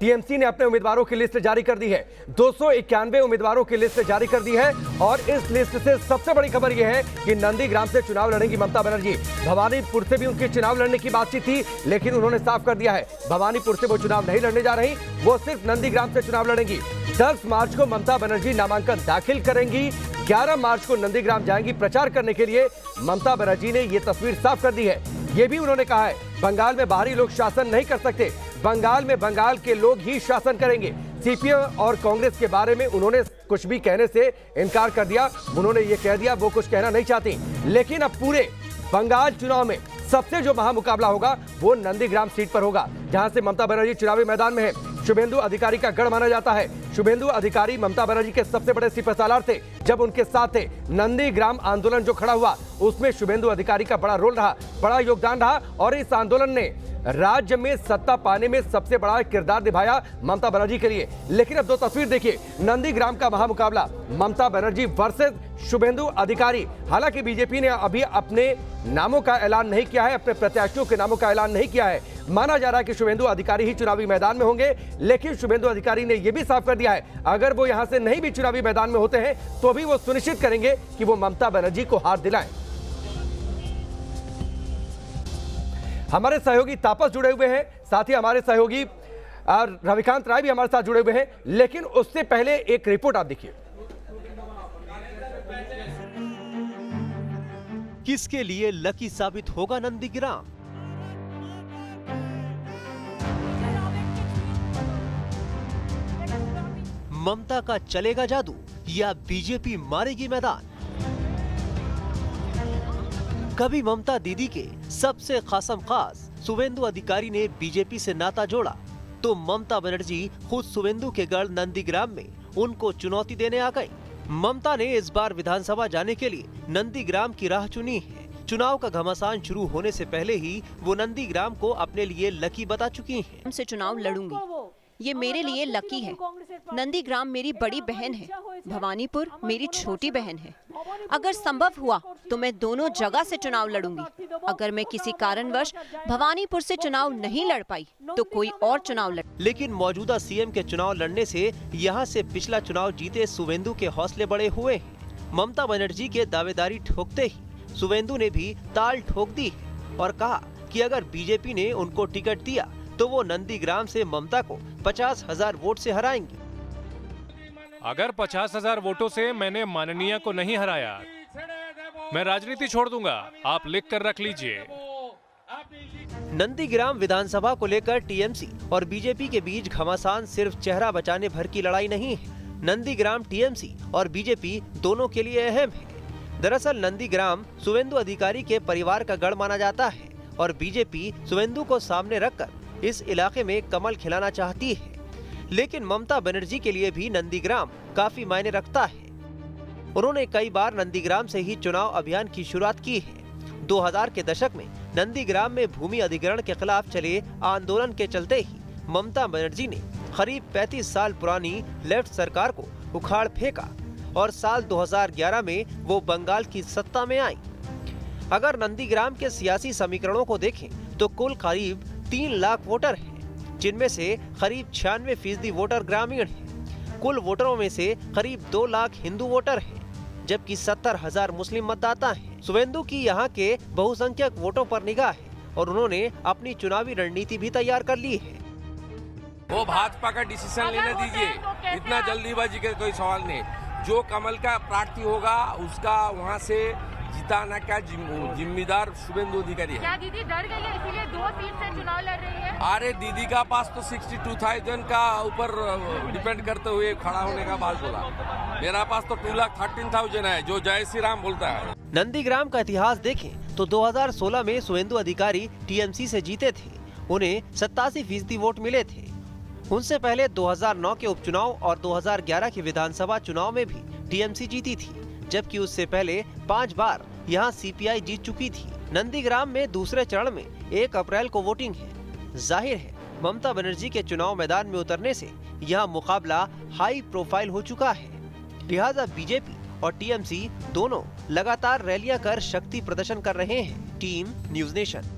TMC ने अपने उम्मीदवारों की लिस्ट जारी कर दी है। 291 उम्मीदवारों की लिस्ट जारी कर दी है और इस लिस्ट से सबसे बड़ी खबर यह है कि नंदीग्राम से चुनाव लड़ेंगी ममता बनर्जी। भवानीपुर से भी उनकी चुनाव लड़ने की बातचीत थी, लेकिन उन्होंने साफ कर दिया है भवानीपुर से वो चुनाव नहीं लड़ने जा रही, वो सिर्फ नंदीग्राम से चुनाव लड़ेंगी। 10 मार्च को ममता बनर्जी नामांकन दाखिल करेंगी। 11 मार्च को नंदीग्राम जाएंगी प्रचार करने के लिए। ममता बनर्जी ने यह तस्वीर साफ कर दी है। यह भी उन्होंने कहा है बंगाल में बाहरी लोग शासन नहीं कर सकते, बंगाल में बंगाल के लोग ही शासन करेंगे। सीपीएम और कांग्रेस के बारे में उन्होंने कुछ भी कहने से इनकार कर दिया। उन्होंने ये कह दिया वो कुछ कहना नहीं चाहती, लेकिन अब पूरे बंगाल चुनाव में सबसे जो महामुकाबला होगा वो नंदीग्राम सीट पर होगा, जहां से ममता बनर्जी चुनावी मैदान में है। शुभेंदु अधिकारी का गढ़ माना जाता है। शुभेंदु अधिकारी ममता बनर्जी के सबसे बड़े सिपहसालार थे जब उनके साथ थे। नंदीग्राम आंदोलन जो खड़ा हुआ उसमें शुभेंदु अधिकारी का बड़ा रोल रहा, बड़ा योगदान रहा और इस आंदोलन ने राज्य में सत्ता पाने में सबसे बड़ा किरदार निभाया ममता बनर्जी के लिए। लेकिन अब दो तस्वीर देखिए, नंदीग्राम का महामुकाबला ममता बनर्जी वर्सेस शुभेंदु अधिकारी। हालांकि बीजेपी ने अभी अपने नामों का ऐलान नहीं किया है, अपने प्रत्याशियों के नामों का ऐलान नहीं किया है। माना जा रहा है कि शुभेंदु अधिकारी ही चुनावी मैदान में होंगे, लेकिन शुभेंदु अधिकारी ने यह भी साफ कर दिया है अगर वो यहां से नहीं भी चुनावी मैदान में होते हैं तो भी वो सुनिश्चित करेंगे कि वो ममता बनर्जी को हार दिलाएं। हमारे सहयोगी तापस जुड़े हुए हैं, साथ ही हमारे सहयोगी रविकांत राय भी हमारे साथ जुड़े हुए हैं, लेकिन उससे पहले एक रिपोर्ट आप देखिए। किसके लिए लकी साबित होगा नंदीग्राम? ममता का चलेगा जादू या बीजेपी मारेगी मैदान? कभी ममता दीदी के सबसे खासम खास शुभेंदु अधिकारी ने बीजेपी से नाता जोड़ा तो ममता बनर्जी खुद शुभेंदु के गढ़ नंदीग्राम में उनको चुनौती देने आ गई। ममता ने इस बार विधानसभा जाने के लिए नंदीग्राम की राह चुनी है। चुनाव का घमासान शुरू होने से पहले ही वो नंदीग्राम को अपने लिए लकी बता चुकी हैं। हमसे चुनाव लड़ूंगी, ये मेरे लिए लकी है। नंदीग्राम मेरी बड़ी बहन है, भवानीपुर मेरी छोटी बहन है। अगर संभव हुआ तो मैं दोनों जगह से चुनाव लड़ूंगी। अगर मैं किसी कारणवश भवानीपुर से चुनाव नहीं लड़ पाई तो कोई और चुनाव लड़। लेकिन मौजूदा सीएम के चुनाव लड़ने से यहाँ से पिछला चुनाव जीते शुभेंदु के हौसले बड़े हुए हैं। ममता बनर्जी के दावेदारी ठोकते ही शुभेंदु ने भी ताल ठोक दी है और कहा कि अगर बीजेपी ने उनको टिकट दिया तो वो नंदीग्राम से ममता को 50,000 वोट से हराएंगी। अगर 50,000 वोटों से मैंने माननीय को नहीं हराया, मैं राजनीति छोड़ दूंगा। आप लिख कर रख लीजिए। नंदीग्राम विधानसभा को लेकर टीएमसी और बीजेपी के बीच घमासान सिर्फ चेहरा बचाने भर की लड़ाई नहीं है। नंदीग्राम टीएमसी और बीजेपी दोनों के लिए अहम है। दरअसल नंदीग्राम शुभेंदु अधिकारी के परिवार का गढ़ माना जाता है और बीजेपी शुभेंदु को सामने रखकर इस इलाके में कमल खिलाना चाहती है। लेकिन ममता बनर्जी के लिए भी नंदीग्राम काफी मायने रखता है। उन्होंने कई बार नंदीग्राम से ही चुनाव अभियान की शुरुआत की है। 2000 के दशक में नंदीग्राम में भूमि अधिग्रहण के खिलाफ चले आंदोलन के चलते ही ममता बनर्जी ने करीब 35 साल पुरानी लेफ्ट सरकार को उखाड़ फेंका और साल 2011 में वो बंगाल की सत्ता में आई। अगर नंदीग्राम के सियासी समीकरणों को देखें तो कुल करीब 3 लाख वोटर हैं, जिनमें से करीब 96% वोटर ग्रामीण हैं। कुल वोटरों में से करीब 2 लाख हिंदू वोटर हैं, जबकि 70,000 मुस्लिम मतदाता हैं। शुभेंदु की यहाँ के बहुसंख्यक वोटों पर निगाह है और उन्होंने अपनी चुनावी रणनीति भी तैयार कर ली है। वो भाजपा का डिसीजन लेने दीजिए, इतना जल्दीबाजी का कोई सवाल नहीं। जो कमल का प्रार्थी होगा उसका वहाँ से जिताना का जिम्मेदार शुभेंदु अधिकारी है। क्या दीदी डर गई है इसीलिए 2 सीट से चुनाव लड़ रही है? अरे दीदी का पास तो 62,000 का ऊपर डिपेंड करते हुए खड़ा होने का बात बोला। मेरा पास तो 2,13,000 है, जो जय श्री राम बोलता है। नंदीग्राम का इतिहास देखें तो 2016 में शुभेंदु अधिकारी टीएमसी से जीते थे। उन्हें 87% वोट मिले थे। उनसे पहले 2009 के उपचुनाव और 2011 के विधानसभा चुनाव में भी टीएमसी जीती थी, जबकि उससे पहले 5 बार यहां सीपीआई जीत चुकी थी। नंदीग्राम में दूसरे चरण में 1 अप्रैल को वोटिंग है। जाहिर है ममता बनर्जी के चुनाव मैदान में उतरने से यह मुकाबला हाई प्रोफाइल हो चुका है। लिहाजा बीजेपी और टीएमसी दोनों लगातार रैलियां कर शक्ति प्रदर्शन कर रहे हैं। Team news nation.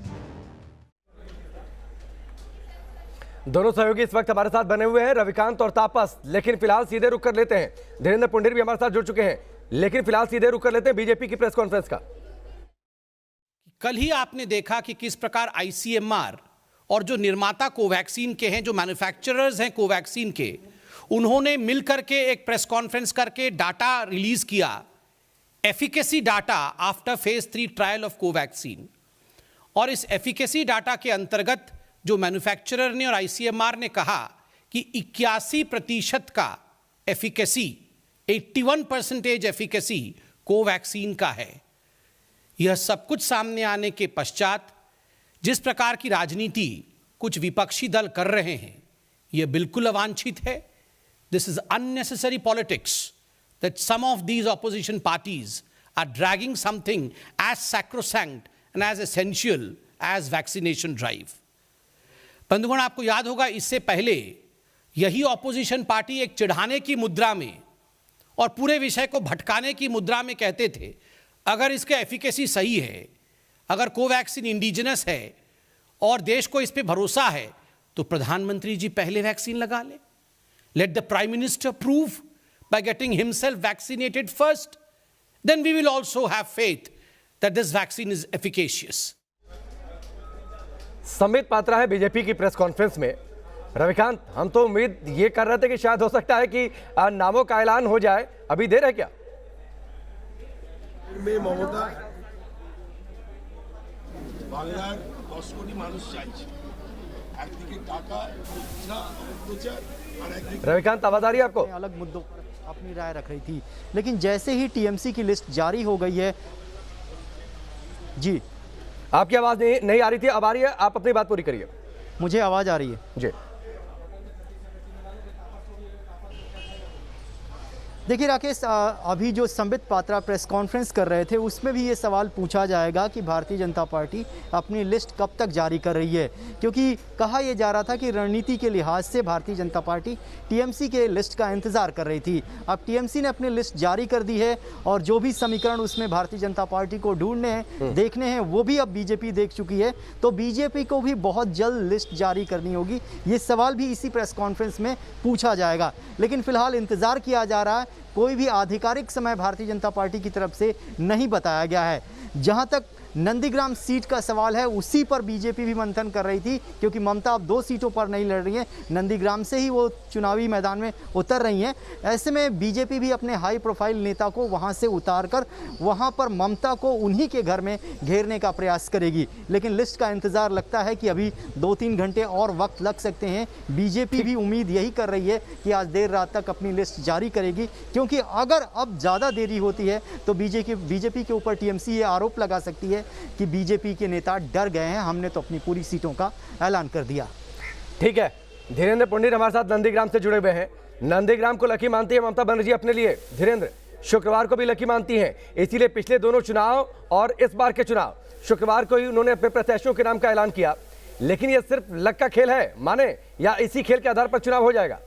दोनों सहयोगी इस वक्त हमारे साथ बने हुए हैं, रविकांत और तापस। लेकिन फिलहाल सीधे रुक कर लेते हैं, धीरेन्द्र पुंडीर भी हमारे साथ जुड़ चुके हैं, लेकिन फिलहाल सीधे रुक कर लेते हैं बीजेपी की प्रेस कॉन्फ्रेंस का। कल ही आपने देखा कि किस प्रकार आईसीएमआर और जो निर्माता कोवैक्सीन के हैं, जो मैन्युफैक्चरर्स हैं कोवैक्सीन के, उन्होंने मिलकर के एक प्रेस कॉन्फ्रेंस करके डाटा रिलीज किया, efficacy data after phase 3 trial of Covaxin. और इस एफिकेसी डाटा के अंतर्गत जो मैन्युफैक्चरर ने और आईसीएमआर ने कहा कि 81% का एफिकेसी, 81% एफिकेसी कोवैक्सीन का है। यह सब कुछ सामने आने के पश्चात जिस प्रकार की राजनीति कुछ विपक्षी दल कर रहे हैं, यह बिल्कुल अवांछित है। This is unnecessary politics that some of these opposition parties are dragging something as sacrosanct and as essential as vaccination drive. बंधुगण, आपको याद होगा इससे पहले यही ऑपोजिशन पार्टी एक चिढ़ाने की मुद्रा में और पूरे विषय को भटकाने की मुद्रा में कहते थे, अगर इसका एफिकेसी सही है, अगर कोवैक्सीन इंडिजिनस है और देश को इस पे भरोसा है, तो प्रधानमंत्री जी पहले वैक्सीन लगा ले। Let the prime minister prove by getting himself vaccinated first, then we will also have faith that this vaccine is efficacious. Sambit Patra है बीजेपी की प्रेस कॉन्फ्रेंस में। रविकांत, हम तो उम्मीद ये कर रहे थे कि शायद हो सकता है कि नामों का ऐलान हो जाए, अभी देर है क्या? বাংলার 10 কোটি মানুষ চাইছে একদিকে টাকা না প্রচার আর একদিকে। रविकांत, आवाज आ रही है आपको? अलग मुद्दों पर अपनी राय रख रही थी, लेकिन जैसे ही टीएमसी की लिस्ट जारी हो गई है। जी, आपकी आवाज नहीं आ रही थी, अब आ रही है, आप अपनी बात पूरी करिए। मुझे आवाज आ रही है जी। देखिए राकेश, अभी जो संबित पात्रा प्रेस कॉन्फ्रेंस कर रहे थे उसमें भी ये सवाल पूछा जाएगा कि भारतीय जनता पार्टी अपनी लिस्ट कब तक जारी कर रही है, क्योंकि कहा यह जा रहा था कि रणनीति के लिहाज से भारतीय जनता पार्टी टीएमसी के लिस्ट का इंतजार कर रही थी। अब टीएमसी ने अपनी लिस्ट जारी कर दी है और जो भी समीकरण उसमें भारतीय जनता पार्टी को ढूंढने हैं, देखने हैं, वो भी अब बीजेपी देख चुकी है। तो बीजेपी को भी बहुत जल्द लिस्ट जारी करनी होगी। ये सवाल भी इसी प्रेस कॉन्फ्रेंस में पूछा जाएगा, लेकिन फिलहाल इंतजार किया जा रहा है। कोई भी आधिकारिक समय भारतीय जनता पार्टी की तरफ से नहीं बताया गया है। जहां तक नंदीग्राम सीट का सवाल है, उसी पर बीजेपी भी मंथन कर रही थी, क्योंकि ममता अब 2 सीटों पर नहीं लड़ रही हैं, नंदीग्राम से ही वो चुनावी मैदान में उतर रही हैं। ऐसे में बीजेपी भी अपने हाई प्रोफाइल नेता को वहां से उतारकर वहां पर ममता को उन्हीं के घर में घेरने का प्रयास करेगी। लेकिन लिस्ट का इंतजार लगता है कि अभी 2-3 घंटे और वक्त लग सकते हैं। बीजेपी भी उम्मीद यही कर रही है कि आज देर रात तक अपनी लिस्ट जारी करेगी, क्योंकि अगर अब ज़्यादा देरी होती है तो बीजेपी के ऊपर टीएमसी ये आरोप लगा सकती है कि बीजेपी के नेता डर गए हैं, हमने तो अपनी पूरी सीटों का ऐलान कर दिया। ठीक है, धीरेन्द्र पुंडीर हमारे साथ नंदीग्राम से जुड़े हुए हैं। नंदीग्राम को लकी मानती है ममता बनर्जी अपने लिए। धीरेन्द्र, शुक्रवार को भी लकी मानती हैं, इसीलिए पिछले दोनों चुनाव और इस बार के चुनाव शुक्रवार को ही उन्होंने अपने प्रत्याशियों के नाम का ऐलान किया। लेकिन यह सिर्फ लक का खेल है माने, या इसी खेल के आधार पर चुनाव हो जाएगा?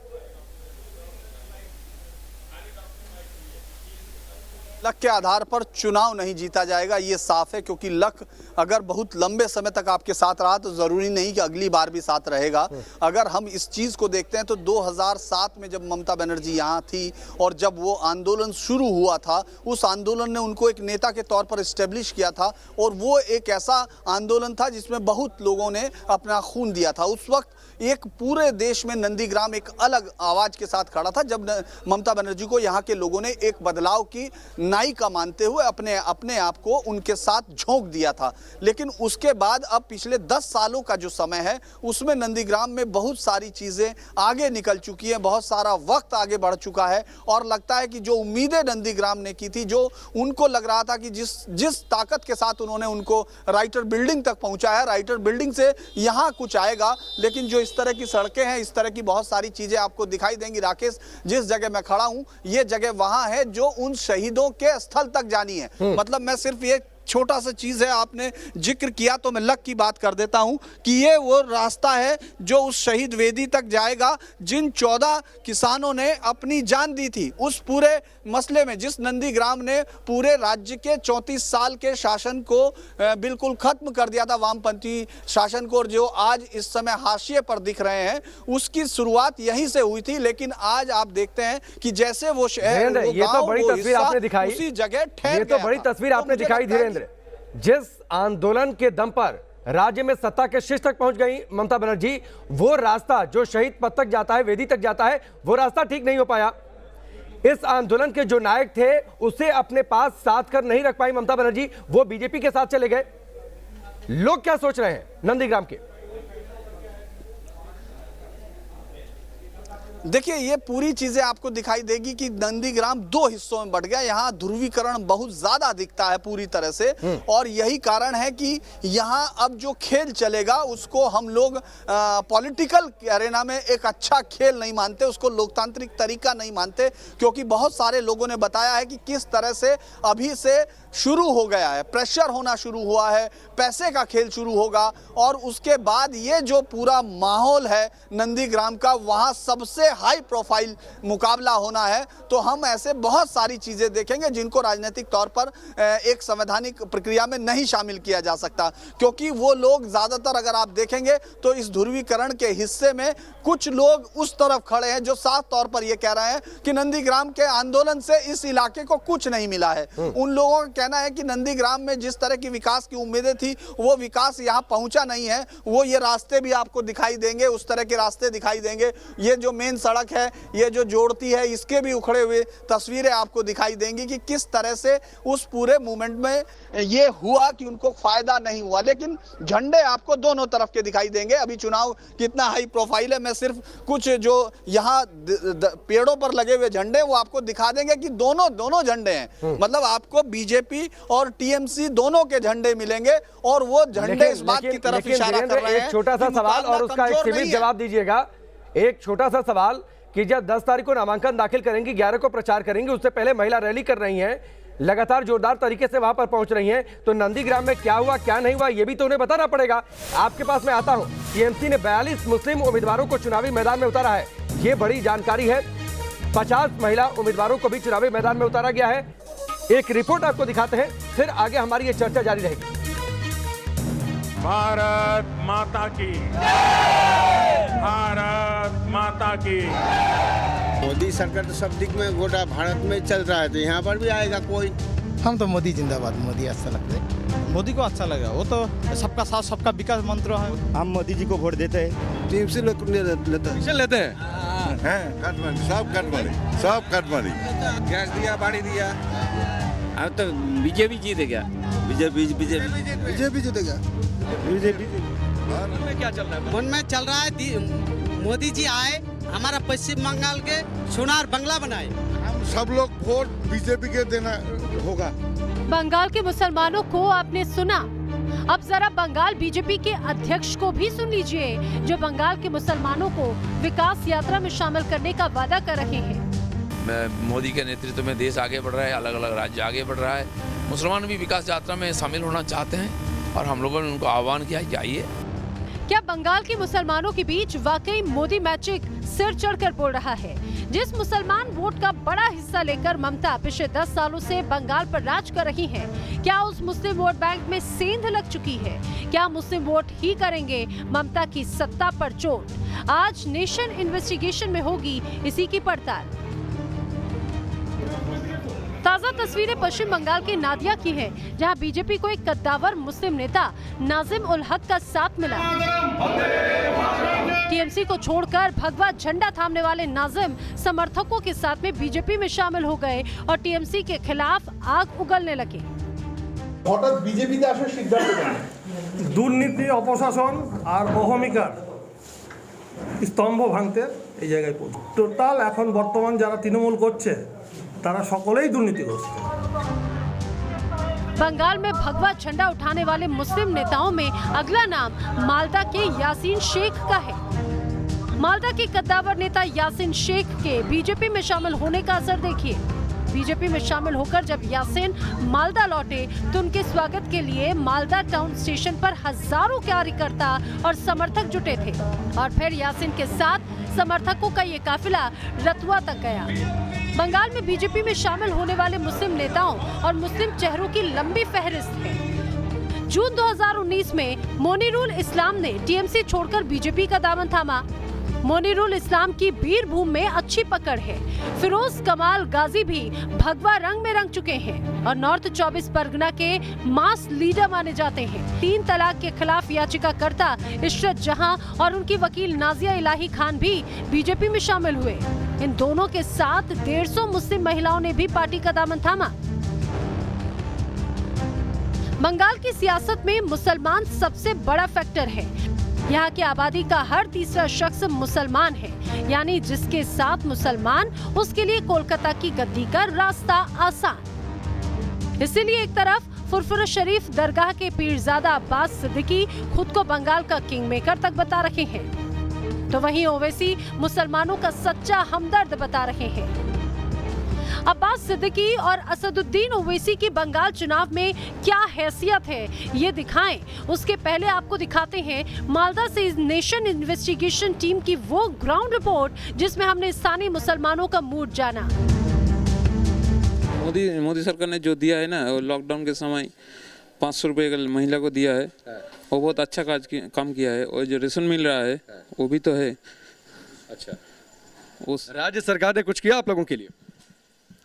लक के आधार पर चुनाव नहीं जीता जाएगा, ये साफ है, क्योंकि लक अगर बहुत लंबे समय तक आपके साथ रहा तो जरूरी नहीं कि अगली बार भी साथ रहेगा। अगर हम इस चीज को देखते हैं तो 2007 में जब ममता बनर्जी यहाँ थी और जब वो आंदोलन शुरू हुआ था, उस आंदोलन ने उनको एक नेता के तौर पर एस्टेब्लिश किया था और वो एक ऐसा आंदोलन था जिसमें बहुत लोगों ने अपना खून दिया था। उस वक्त एक पूरे देश में नंदीग्राम एक अलग आवाज के साथ खड़ा था, जब ममता बनर्जी को यहाँ के लोगों ने एक बदलाव की नायिका मानते हुए अपने आप को उनके साथ झोंक दिया था। लेकिन उसके बाद अब पिछले 10 सालों का जो समय है, उसमें नंदीग्राम में बहुत सारी चीजें आगे निकल चुकी हैं, बहुत सारा वक्त आगे बढ़ चुका है और लगता है कि जो उम्मीदें नंदीग्राम ने की थी, जो उनको लग रहा था कि जिस ताकत के साथ उन्होंने उनको राइटर बिल्डिंग तक पहुंचाया, राइटर बिल्डिंग से यहाँ कुछ आएगा। लेकिन जो इस तरह की सड़कें हैं, इस तरह की बहुत सारी चीजें आपको दिखाई देंगी। राकेश, जिस जगह मैं खड़ा हूं, ये जगह वहां है जो उन शहीदों के स्थल तक जानी है। मतलब मैं सिर्फ ये छोटा सा चीज है, आपने जिक्र किया तो मैं लक की बात कर देता हूं कि ये वो रास्ता है जो उस शहीद वेदी तक जाएगा जिन 14 किसानों ने अपनी जान दी थी उस पूरे मसले में, जिस नंदीग्राम ने पूरे राज्य के 34 साल के शासन को बिल्कुल खत्म कर दिया था, वामपंथी शासन को, और जो आज इस समय हाशिए पर दिख रहे हैं, उसकी शुरुआत यहीं से हुई थी। लेकिन आज आप देखते हैं कि जैसे वो शहर, वो ये तो बड़ी तस्वीर आपने दिखाई, उसी जगह ठहर ये तो बड़ी तस्वीर आपने दिखाई धीरेन्द्र, जिस आंदोलन के दम पर राज्य में सत्ता के शीर्ष तक पहुंच गई ममता बनर्जी, वो रास्ता जो शहीद पथ तक जाता है, वेदी तक जाता है, वो रास्ता ठीक नहीं हो पाया। इस आंदोलन के जो नायक थे उसे अपने पास साथ कर नहीं रख पाई ममता बनर्जी, वो बीजेपी के साथ चले गए। लोग क्या सोच रहे हैं नंदीग्राम के? देखिए, ये पूरी चीजें आपको दिखाई देगी कि नंदीग्राम 2 हिस्सों में बट गया। यहाँ ध्रुवीकरण बहुत ज्यादा दिखता है पूरी तरह से, और यही कारण है कि यहाँ अब जो खेल चलेगा उसको हम लोग पॉलिटिकल एरेना में एक अच्छा खेल नहीं मानते, उसको लोकतांत्रिक तरीका नहीं मानते, क्योंकि बहुत सारे लोगों ने बताया है कि किस तरह से अभी से शुरू हो गया है, प्रेशर होना शुरू हुआ है, पैसे का खेल शुरू होगा, और उसके बाद ये जो पूरा माहौल है नंदीग्राम का, वहाँ सबसे हाई प्रोफाइल मुकाबला होना है। तो हम ऐसे बहुत सारी चीजें देखेंगे जिनको राजनीतिक तौर पर एक संवैधानिक प्रक्रिया में नहीं शामिल किया जा सकता, क्योंकि वो लोग ज्यादातर अगर आप देखेंगे तो इस ध्रुवीकरण के हिस्से में कुछ लोग उस तरफ खड़े हैं जो साफ तौर पर ये कह रहे हैं कि नंदीग्राम के आंदोलन से इस इलाके को कुछ नहीं मिला है। उन लोगों का कहना है कि नंदीग्राम में जिस तरह की विकास की उम्मीदें थी वो विकास यहाँ पहुंचा नहीं है। वो ये रास्ते भी आपको दिखाई देंगे, उस तरह के रास्ते दिखाई देंगे, ये जो मेन सड़क है, ये जो जोड़ती है, इसके भी उखड़े हुए तस्वीरें आपको दिखाई देंगी कि किस तरह से उस पूरे मूवमेंट में ये हुआ कि उनको फायदा नहीं हुआ। लेकिन झंडे आपको दोनों तरफ के दिखाई देंगे। अभी चुनाव कितना हाई प्रोफाइल है, मैं सिर्फ कुछ जो यहाँ पेड़ों पर लगे हुए झंडे वो आपको दिखा देंगे कि दोनों झंडे हैं, मतलब आपको बीजेपी और टीएमसी दोनों के झंडे मिलेंगे, और वो झंडे इस बात की तरफ इशारा कर रहे हैं। एक छोटा सा सवाल और उसका एक सीमित जवाब दीजिएगा। एक छोटा सा सवाल कि जब 10 तारीख को नामांकन दाखिल करेंगी, 11 को प्रचार करेंगी, उससे पहले महिला रैली कर रही हैं, लगातार जोरदार तरीके से वहां पर पहुंच रही हैं, तो नंदीग्राम में क्या हुआ क्या नहीं हुआ ये भी तो उन्हें बताना पड़ेगा। आपके पास मैं आता हूं, टीएमसी ने 42 मुस्लिम उम्मीदवारों को चुनावी मैदान में उतारा है, ये बड़ी जानकारी है। 50 महिला उम्मीदवारों को भी चुनावी मैदान में उतारा गया है। एक रिपोर्ट आपको दिखाते हैं, फिर आगे हमारी ये चर्चा जारी रहेगी। भारत माता की, भारत माता की। मोदी सरकार तो सब दिख में गोटा भारत में चल रहा है, तो यहाँ पर भी आएगा कोई। हम तो मोदी जिंदाबाद, मोदी अच्छा लगता है, मोदी को अच्छा लगा। वो तो सबका साथ सबका विकास मंत्र है। हम मोदी जी को वोट देते हैं। टीएमसी लोग लेते हैं, सब कटमारी गैस दिया, बाड़ी दिया, अब तो बीजेपी जीतेगा। बीजेपी जीतेगा। बीजेपी में क्या चल रहा है? मन में चल रहा है मोदी जी आए, हमारा पश्चिम बंगाल के सोनार बंगला बनाए। हम सब लोग वोट बीजेपी के देना होगा। बंगाल के मुसलमानों को आपने सुना, अब जरा बंगाल बीजेपी के अध्यक्ष को भी सुन लीजिए, जो बंगाल के मुसलमानों को विकास यात्रा में शामिल करने का वादा कर रहे हैं। मोदी के नेतृत्व में देश आगे बढ़ रहा है, अलग अलग राज्य आगे बढ़ रहा है, मुसलमान भी विकास यात्रा में शामिल होना चाहते हैं, और हम लोगों ने उनको आह्वान किया कि आइए। क्या बंगाल के मुसलमानों के बीच वाकई मोदी मैजिक सिर चढ़कर बोल रहा है? जिस मुसलमान वोट का बड़ा हिस्सा लेकर ममता पिछले 10 सालों से बंगाल पर राज कर रही हैं, क्या उस मुस्लिम वोट बैंक में सेंध लग चुकी है? क्या मुस्लिम वोट ही करेंगे ममता की सत्ता पर चोट? आज नेशन इन्वेस्टिगेशन में होगी इसी की पड़ताल। ताजा तस्वीरें पश्चिम बंगाल के नादिया की हैं, जहां बीजेपी को एक कद्दावर मुस्लिम नेता नाजिम उल हक का साथ मिला। टीएमसी को छोड़कर भगवा झंडा थामने वाले नाजिम समर्थकों के साथ में बीजेपी में शामिल हो गए और टीएमसी के खिलाफ आग उगलने लगे। हठाৎ बीजेपीতে আসার সিদ্ধান্ত নেন। দুর্নীতি, অপশাসন আর অহমিকার স্তম্ভ ভাঙতে এই জায়গায় পৌঁছে। টোটাল এখন বর্তমান যারা তৃণমূল করছে তারা সকলেই দুর্নীতিগ্রস্ত। बंगाल में भगवा झंडा उठाने वाले मुस्लिम नेताओं में अगला नाम मालदा के यासीन शेख का है। मालदा के कद्दावर नेता यासीन शेख के बीजेपी में शामिल होने का असर देखिए। बीजेपी में शामिल होकर जब यासीन मालदा लौटे तो उनके स्वागत के लिए मालदा टाउन स्टेशन पर हजारों कार्यकर्ता और समर्थक जुटे थे और फिर यासीन के साथ समर्थकों का ये काफिला रतुआ तक गया। बंगाल में बीजेपी में शामिल होने वाले मुस्लिम नेताओं और मुस्लिम चेहरों की लंबी फहरिस्त है। जून 2019 में मोनिरुल इस्लाम ने टीएमसी छोड़कर बीजेपी का दामन थामा। मोनिरुल इस्लाम की बीरभूम में अच्छी पकड़ है। फिरोज कमाल गाजी भी भगवा रंग में रंग चुके हैं और नॉर्थ 24 परगना के मास लीडर माने जाते हैं। 3 तलाक के खिलाफ याचिकाकर्ता इशरत जहां और उनकी वकील नाजिया इलाही खान भी बीजेपी में शामिल हुए। इन दोनों के साथ 150 मुस्लिम महिलाओं ने भी पार्टी का दामन थामा। बंगाल की सियासत में मुसलमान सबसे बड़ा फैक्टर है। यहाँ की आबादी का हर तीसरा शख्स मुसलमान है, यानी जिसके साथ मुसलमान उसके लिए कोलकाता की गद्दी का रास्ता आसान। इसीलिए एक तरफ फुरफुरा शरीफ दरगाह के पीरजादा अब्बास सिद्दीकी खुद को बंगाल का किंग मेकर तक बता रहे हैं, तो वहीं ओवैसी मुसलमानों का सच्चा हमदर्द बता रहे हैं। अब्बास सिद्दीकी और असदुद्दीन ओवैसी की बंगाल चुनाव में क्या हैसियत है ये दिखाएं, उसके पहले आपको दिखाते हैं मालदा से नेशन इन्वेस्टिगेशन टीम की वो ग्राउंड रिपोर्ट जिसमें हमने स्थानीय मुसलमानों का मूड जाना। मोदी सरकार ने जो दिया है ना, लॉकडाउन के समय 500 रुपये महिला को दिया है, वो बहुत अच्छा काम किया है। और जो रेशन मिल रहा है वो भी तो है। अच्छा, उस राज्य सरकार ने कुछ किया आप लोगों के लिए?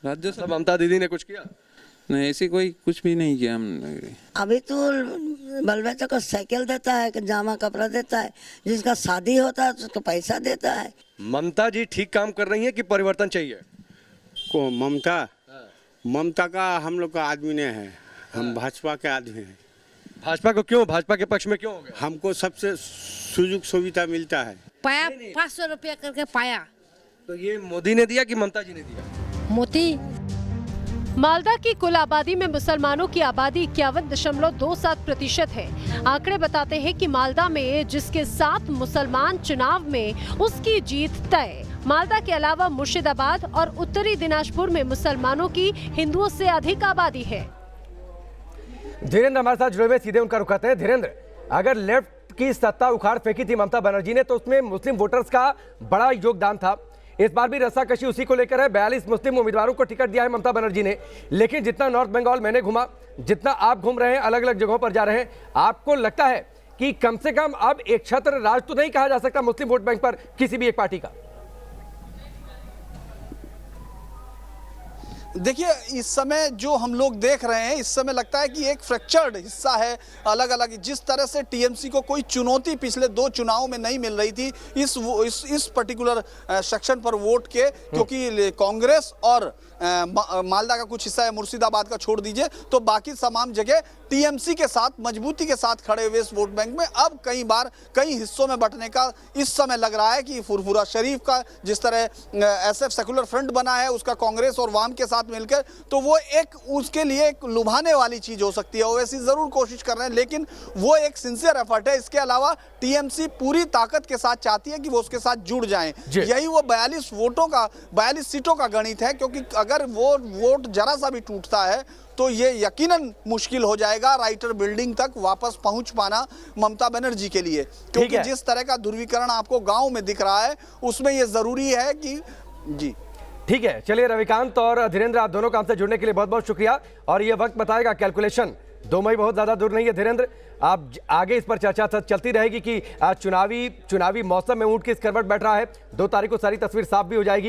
राज्य सब ममता दीदी ने कुछ किया? नहीं, ऐसी कोई कुछ भी नहीं किया हमने। अभी तो बाल बच्चों को साइकिल देता है, जामा कपड़ा देता है, जिसका शादी होता है उसको पैसा देता है। ममता जी ठीक काम कर रही है कि परिवर्तन चाहिए? को ममता का हम लोग का आदमी नहीं है, हम भाजपा के आदमी हैं। भाजपा को क्यों, भाजपा के पक्ष में क्यों हो गए? हमको सबसे सुযোগ सुविधा मिलता है। पाया 500 रुपया करके पाया। तो ये मोदी ने दिया कि ममता जी ने दिया? मोदी। मालदा की कुल आबादी में मुसलमानों की आबादी 51.27% है। आंकड़े बताते हैं कि मालदा में जिसके साथ मुसलमान चुनाव में उसकी जीत तय। मालदा के अलावा मुर्शिदाबाद और उत्तरी दिनाजपुर में मुसलमानों की हिंदुओं से अधिक आबादी है। धीरेन्द्र हमारे साथ जुड़े हुए, सीधे उनका रुख करते हैं। धीरेन्द्र, अगर लेफ्ट की सत्ता उखाड़ फेंकी थी ममता बनर्जी ने तो उसमें मुस्लिम वोटर्स का बड़ा योगदान था। इस बार भी रस्साकशी उसी को लेकर है। 42 मुस्लिम उम्मीदवारों को टिकट दिया है ममता बनर्जी ने, लेकिन जितना नॉर्थ बंगाल मैंने घूमा, जितना आप घूम रहे हैं, अलग अलग जगहों पर जा रहे हैं, आपको लगता है कि कम से कम अब एक छत्र राज तो नहीं कहा जा सकता मुस्लिम वोट बैंक पर किसी भी एक पार्टी का? देखिए, इस समय जो हम लोग देख रहे हैं, इस समय लगता है कि एक फ्रैक्चर्ड हिस्सा है। अलग अलग जिस तरह से टीएमसी को कोई चुनौती पिछले 2 चुनावों में नहीं मिल रही थी इस पर्टिकुलर सेक्शन पर वोट के, क्योंकि कांग्रेस और मालदा का कुछ हिस्सा है, मुर्शिदाबाद का छोड़ दीजिए, तो बाकी तमाम जगह टीएमसी के साथ मजबूती के साथ खड़े हुए इस वोट बैंक में अब कई बार कई हिस्सों में बंटने का इस समय लग रहा है कि फुरफुरा शरीफ का जिस तरह एसएफ सेकुलर फ्रंट बना है, उसका कांग्रेस और वाम के साथ मिलकर, तो वो एक उसके लिए एक लुभाने वाली चीज हो सकती है। ओवैसी जरूर कोशिश कर रहे हैं, लेकिन वो एक सिंसियर एफर्ट है। इसके अलावा टीएमसी पूरी ताकत के साथ चाहती है कि वो उसके साथ जुड़ जाएं। यही वो 42 सीटों का गणित है, क्योंकि अगर वो वोट जरा सा भी टूटता है तो ये यकीनन मुश्किल हो जाएगा राइटर बिल्डिंग तक वापस पहुंच पाना ममता बनर्जी के लिए, क्योंकि जिस तरह का ध्रुवीकरण आपको गांव में दिख रहा है उसमें ये जरूरी है कि जी। ठीक है, चलिए रविकांत और धीरेन्द्र, आप दोनों का हमसे जुड़ने के लिए बहुत बहुत शुक्रिया। और ये वक्त बताएगा, कैलकुलेशन 2 मई बहुत ज्यादा दूर नहीं है। धीरेन्द्र, आप आगे इस पर चर्चा चलती रहेगी कि चुनावी मौसम में ऊंट किस करवट बैठ रहा है। 2 तारीख को सारी तस्वीर साफ भी हो जाएगी।